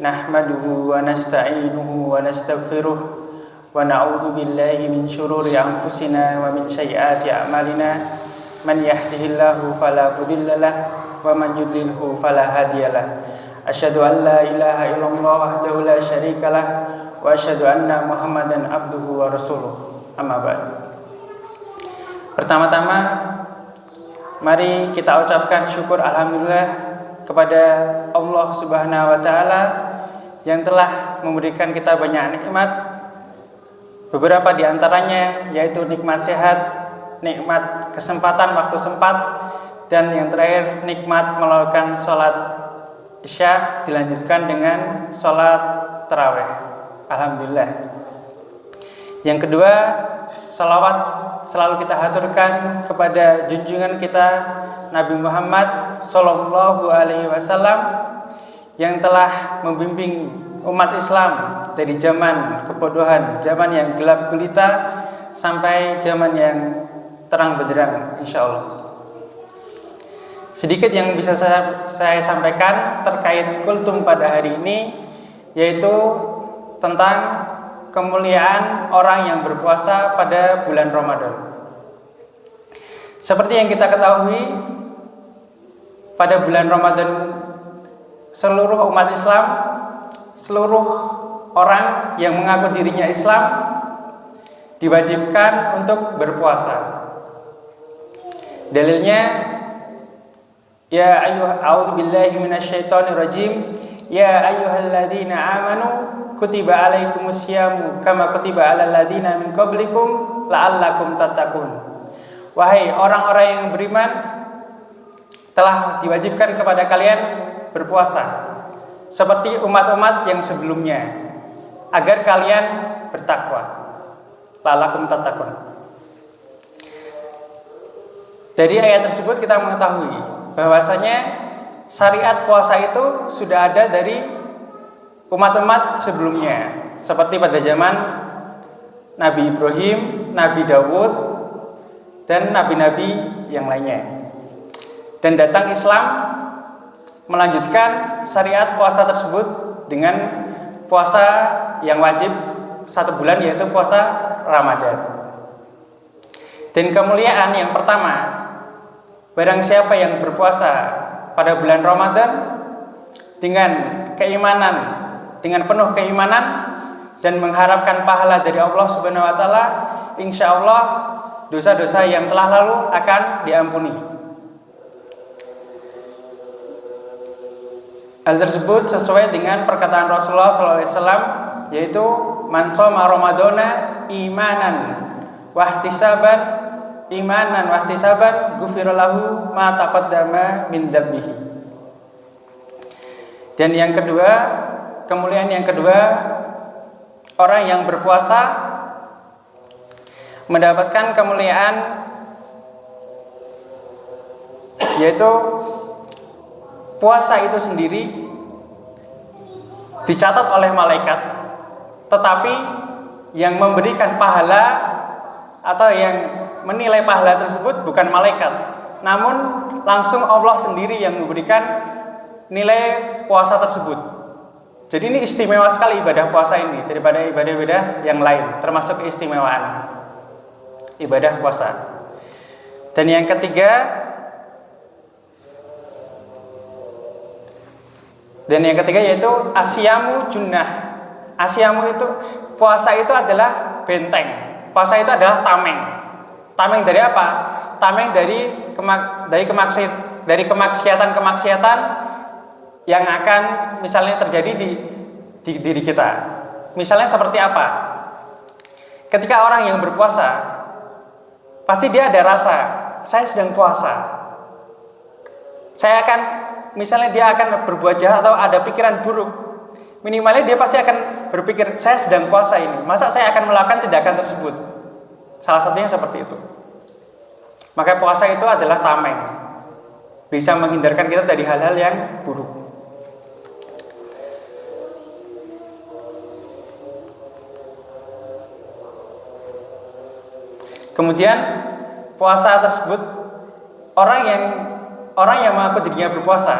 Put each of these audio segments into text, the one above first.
Nahmaduhu wa nasta'inuhu wa nastaghfiruh wa na'udzu billahi min syururi anfusina wa min sayyiati a'malina. Man yahdihillahu fala mudilla lahu wa man yudlilhu fala hadiyalah. Asyhadu an la ilaha illallah wahdahu la syarikalah wa asyhadu anna Muhammadan abduhu wa rasuluh. Amma ba'd. Pertama-tama mari kita ucapkan syukur alhamdulillah kepada Allah Subhanahu wa taala yang telah memberikan kita banyak nikmat. Beberapa di antaranya yaitu nikmat sehat, nikmat kesempatan waktu sempat, dan yang terakhir nikmat melakukan sholat Isya dilanjutkan dengan sholat tarawih. Alhamdulillah. Yang kedua, salawat selalu kita haturkan kepada junjungan kita Nabi Muhammad Sallallahu Alaihi Wasallam yang telah membimbing umat Islam dari zaman kebodohan, zaman yang gelap gulita sampai zaman yang terang benderang, insya Allah. Sedikit yang bisa saya sampaikan terkait kultum pada hari ini, yaitu tentang kemuliaan orang yang berpuasa pada bulan Ramadan. Seperti yang kita ketahui, pada bulan Ramadan seluruh umat Islam, seluruh orang yang mengaku dirinya Islam diwajibkan untuk berpuasa. Dalilnya, ya a'udzubillahi minasyaitonirrajim, ya ayyuhalladzina amanu kutiba alaikumusyamu kama kutiba alal ladzina min qablikum la'allakum tattaqun. Wahai orang-orang yang beriman, telah diwajibkan kepada kalian berpuasa seperti umat-umat yang sebelumnya agar kalian bertakwa. La'allakum tattaqun. Dari ayat tersebut kita mengetahui bahwasanya syariat puasa itu sudah ada dari umat-umat sebelumnya, seperti pada zaman Nabi Ibrahim, Nabi Dawud, dan nabi-nabi yang lainnya. Dan datang Islam melanjutkan syariat puasa tersebut dengan puasa yang wajib 1 bulan, yaitu puasa Ramadan. Dan kemuliaan yang pertama, barang siapa yang berpuasa pada bulan Ramadan dengan keimanan, dengan penuh keimanan dan mengharapkan pahala dari Allah Subhanahu wa taala, insyaallah dosa-dosa yang telah lalu akan diampuni. Hal tersebut sesuai dengan perkataan Rasulullah SAW, yaitu man shoma ramadhana imanan wahtisaban ghufira lahu ma taqaddama min dzambihi. Dan yang kedua, kemuliaan yang kedua, orang yang berpuasa mendapatkan kemuliaan, yaitu puasa itu sendiri dicatat oleh malaikat, tetapi yang memberikan pahala atau yang menilai pahala tersebut bukan malaikat, namun langsung Allah sendiri yang memberikan nilai puasa tersebut. Jadi ini istimewa sekali ibadah puasa ini daripada ibadah-ibadah yang lain, termasuk keistimewaan ibadah puasa. Dan yang ketiga, yaitu asyamu junnah. Asyamu itu, puasa itu adalah benteng. Puasa itu adalah tameng. Tameng dari apa? Tameng dari kemaksiatan yang akan misalnya terjadi di diri kita. Misalnya seperti apa? Ketika orang yang berpuasa, pasti dia ada rasa, saya sedang puasa. Misalnya dia akan berbuat jahat atau ada pikiran buruk, minimalnya dia pasti akan berpikir, saya sedang puasa ini, masa saya akan melakukan tindakan tersebut. Salah satunya seperti itu. Maka puasa itu adalah tameng, bisa menghindarkan kita dari hal-hal yang buruk. Kemudian puasa tersebut, orang yang mengaku dirinya berpuasa,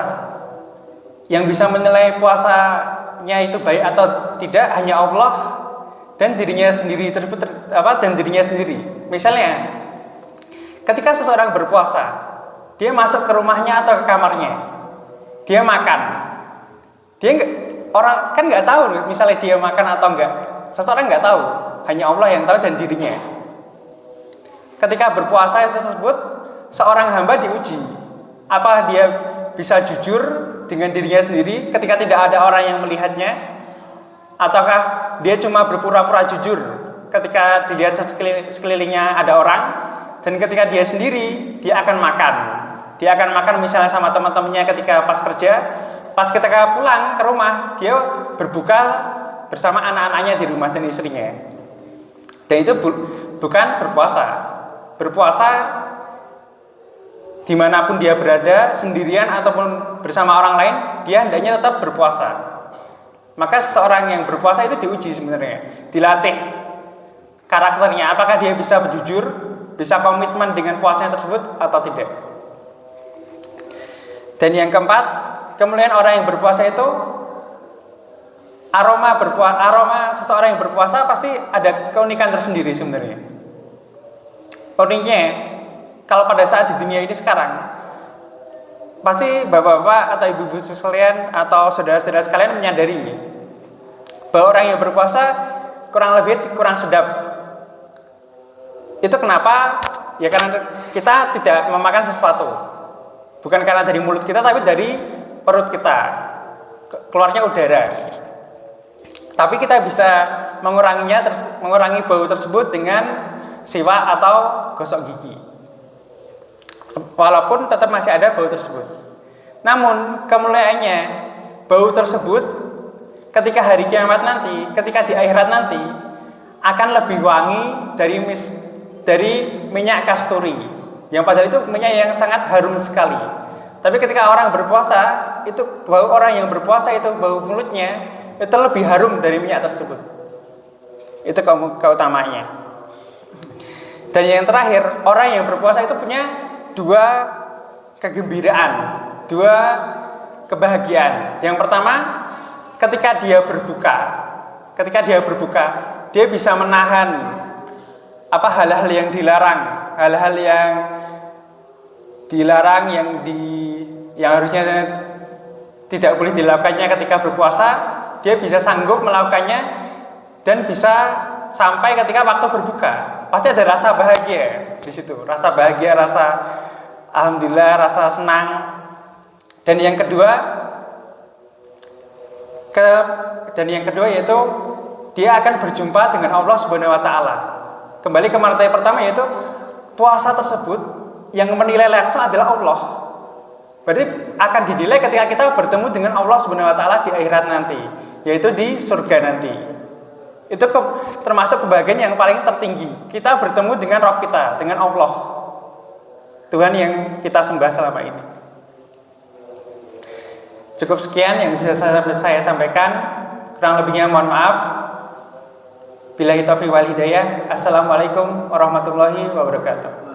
Yang bisa menilai puasanya itu baik atau tidak hanya Allah dan dirinya sendiri dan dirinya sendiri. Misalnya, ketika seseorang berpuasa, dia masuk ke rumahnya atau ke kamarnya, dia makan, orang kan nggak tahu, misalnya dia makan atau enggak, seseorang nggak tahu, hanya Allah yang tahu dan dirinya. Ketika berpuasa tersebut, seorang hamba diuji, apa dia bisa jujur dengan dirinya sendiri ketika tidak ada orang yang melihatnya, ataukah dia cuma berpura-pura jujur ketika dilihat sekelilingnya ada orang, dan ketika dia sendiri dia akan makan misalnya sama teman-temannya ketika pas kerja, pas ketika pulang ke rumah dia berbuka bersama anak-anaknya di rumah dan istrinya. Dan itu bukan berpuasa dimanapun dia berada, sendirian ataupun bersama orang lain, dia hendaknya tetap berpuasa. Maka seseorang yang berpuasa itu diuji sebenarnya, dilatih karakternya, apakah dia bisa jujur, bisa komitmen dengan puasanya tersebut atau tidak. Dan yang keempat, kemuliaan orang yang berpuasa itu, aroma seseorang yang berpuasa pasti ada keunikan tersendiri sebenarnya. Uniknya, kalau pada saat di dunia ini sekarang, pasti bapak-bapak atau ibu-ibu sekalian atau saudara-saudara sekalian menyadari bahwa orang yang berpuasa kurang sedap. Itu kenapa? Ya karena kita tidak memakan sesuatu, bukan karena dari mulut kita, tapi dari perut kita, keluarnya udara. Tapi kita bisa mengurangi bau tersebut dengan siwak atau gosok gigi, walaupun tetap masih ada bau tersebut. Namun kemuliaannya, bau tersebut ketika hari kiamat nanti, ketika di akhirat nanti, akan lebih wangi dari minyak kasturi, yang padahal itu minyak yang sangat harum sekali. Tapi ketika orang berpuasa, itu bau orang yang berpuasa itu bau mulutnya itu lebih harum dari minyak tersebut. Itu keutamaannya. Dan yang terakhir, orang yang berpuasa itu punya dua kegembiraan, dua kebahagiaan. Yang pertama, ketika dia berbuka, dia bisa menahan hal-hal yang dilarang, yang harusnya tidak boleh dilakukannya ketika berpuasa, dia bisa sanggup melakukannya dan bisa sampai ketika waktu berbuka. Pasti ada rasa bahagia di situ, rasa bahagia, rasa alhamdulillah, rasa senang. Dan yang kedua yaitu dia akan berjumpa dengan Allah Subhanahu wa taala. Kembali ke martabat pertama, yaitu puasa tersebut yang menilai langsung adalah Allah. Berarti akan dinilai ketika kita bertemu dengan Allah Subhanahu wa taala di akhirat nanti, yaitu di surga nanti. Itu termasuk kebahagiaan yang paling tertinggi. Kita bertemu dengan Rabb kita, dengan Allah, Tuhan yang kita sembah selama ini. Cukup sekian yang bisa saya sampaikan. Kurang lebihnya mohon maaf. Billahi taufiq wal hidayah. Assalamualaikum warahmatullahi wabarakatuh.